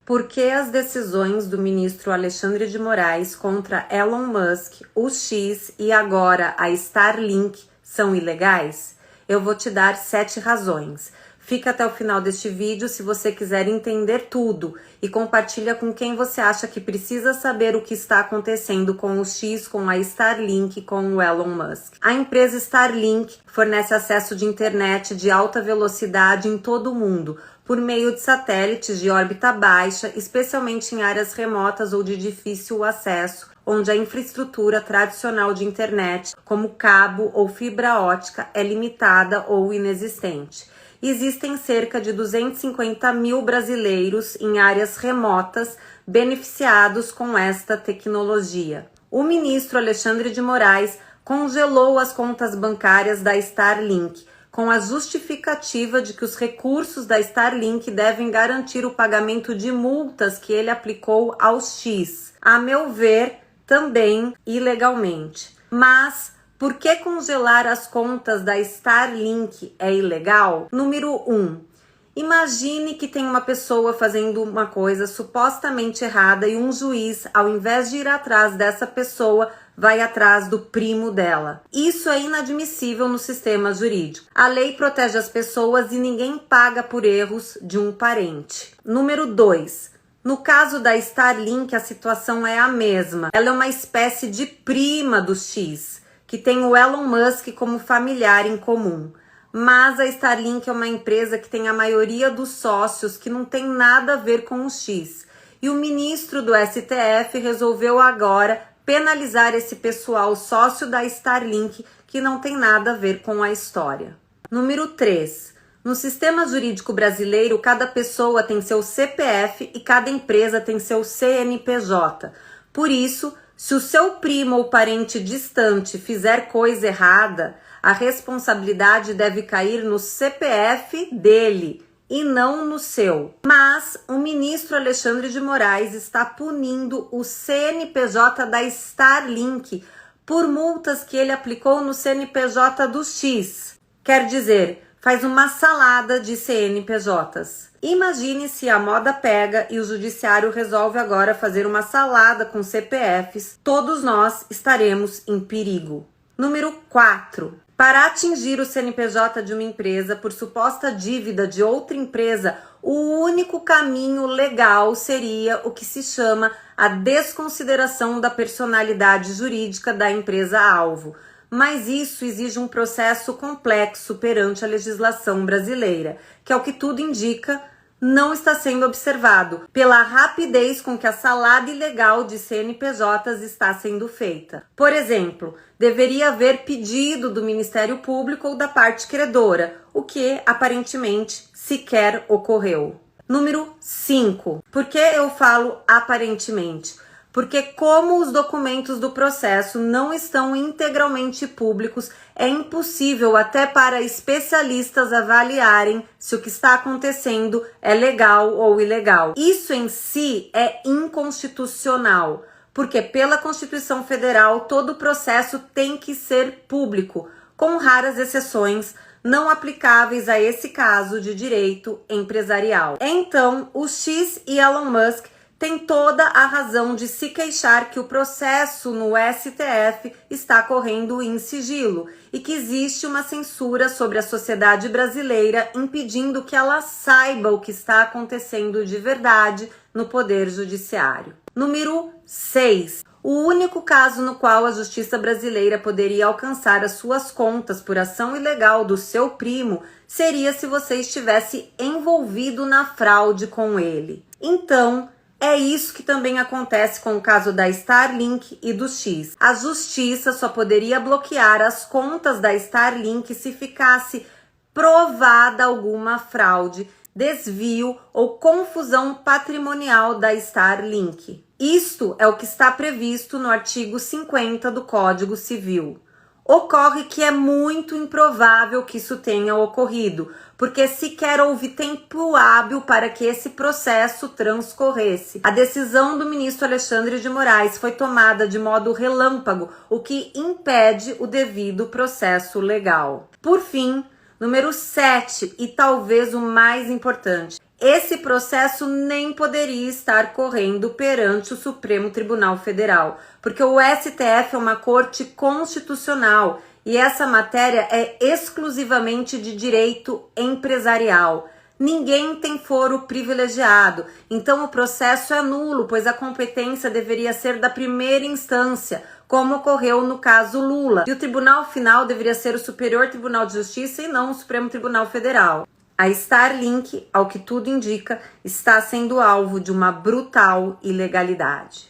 Por que as decisões do ministro Alexandre de Moraes contra Elon Musk, o X e agora a Starlink são ilegais? Eu vou te dar 7 razões. Fica até o final deste vídeo se você quiser entender tudo e compartilha com quem você acha que precisa saber o que está acontecendo com o X, com a Starlink, com o Elon Musk. A empresa Starlink fornece acesso de internet de alta velocidade em todo o mundo, por meio de satélites de órbita baixa, especialmente em áreas remotas ou de difícil acesso, onde a infraestrutura tradicional de internet, como cabo ou fibra ótica, é limitada ou inexistente. Existem cerca de 250 mil brasileiros em áreas remotas beneficiados com esta tecnologia. O ministro Alexandre de Moraes congelou as contas bancárias da Starlink, com a justificativa de que os recursos da Starlink devem garantir o pagamento de multas que ele aplicou ao X. A meu ver, também ilegalmente. Mas por que congelar as contas da Starlink é ilegal? Número 1. Imagine que tem uma pessoa fazendo uma coisa supostamente errada e um juiz, ao invés de ir atrás dessa pessoa, vai atrás do primo dela. Isso é inadmissível no sistema jurídico. A lei protege as pessoas e ninguém paga por erros de um parente. Número 2. No caso da Starlink, a situação é a mesma. Ela é uma espécie de prima do X, que tem o Elon Musk como familiar em comum. Mas a Starlink é uma empresa que tem a maioria dos sócios que não tem nada a ver com o X. E o ministro do STF resolveu agora penalizar esse pessoal sócio da Starlink que não tem nada a ver com a história. Número 3. No sistema jurídico brasileiro, cada pessoa tem seu CPF e cada empresa tem seu CNPJ. Por isso, se o seu primo ou parente distante fizer coisa errada, a responsabilidade deve cair no CPF dele e não no seu. Mas o ministro Alexandre de Moraes está punindo o CNPJ da Starlink por multas que ele aplicou no CNPJ do X. Quer dizer, faz uma salada de CNPJs. Imagine se a moda pega e o judiciário resolve agora fazer uma salada com CPFs. Todos nós estaremos em perigo. Número 4. Para atingir o CNPJ de uma empresa por suposta dívida de outra empresa, o único caminho legal seria o que se chama a desconsideração da personalidade jurídica da empresa-alvo. Mas isso exige um processo complexo perante a legislação brasileira, que, ao que tudo indica, não está sendo observado pela rapidez com que a salada ilegal de CNPJs está sendo feita. Por exemplo, deveria haver pedido do Ministério Público ou da parte credora, o que aparentemente sequer ocorreu. Número 5. Por que eu falo aparentemente? Porque como os documentos do processo não estão integralmente públicos, é impossível até para especialistas avaliarem se o que está acontecendo é legal ou ilegal. Isso em si é inconstitucional, porque pela Constituição Federal todo o processo tem que ser público, com raras exceções não aplicáveis a esse caso de direito empresarial. Então, o X e Elon Musk tem toda a razão de se queixar que o processo no STF está correndo em sigilo e que existe uma censura sobre a sociedade brasileira impedindo que ela saiba o que está acontecendo de verdade no Poder Judiciário. Número 6. O único caso no qual a justiça brasileira poderia alcançar as suas contas por ação ilegal do seu primo seria se você estivesse envolvido na fraude com ele. Então, é isso que também acontece com o caso da Starlink e do X. A justiça só poderia bloquear as contas da Starlink se ficasse provada alguma fraude, desvio ou confusão patrimonial da Starlink. Isto é o que está previsto no artigo 50 do Código Civil. Ocorre que é muito improvável que isso tenha ocorrido, porque sequer houve tempo hábil para que esse processo transcorresse. A decisão do ministro Alexandre de Moraes foi tomada de modo relâmpago, o que impede o devido processo legal. Por fim, número 7, e talvez o mais importante, esse processo nem poderia estar correndo perante o Supremo Tribunal Federal, porque o STF é uma corte constitucional e essa matéria é exclusivamente de direito empresarial. Ninguém tem foro privilegiado, então o processo é nulo, pois a competência deveria ser da primeira instância, como ocorreu no caso Lula. E o tribunal final deveria ser o Superior Tribunal de Justiça e não o Supremo Tribunal Federal. A Starlink, ao que tudo indica, está sendo alvo de uma brutal ilegalidade.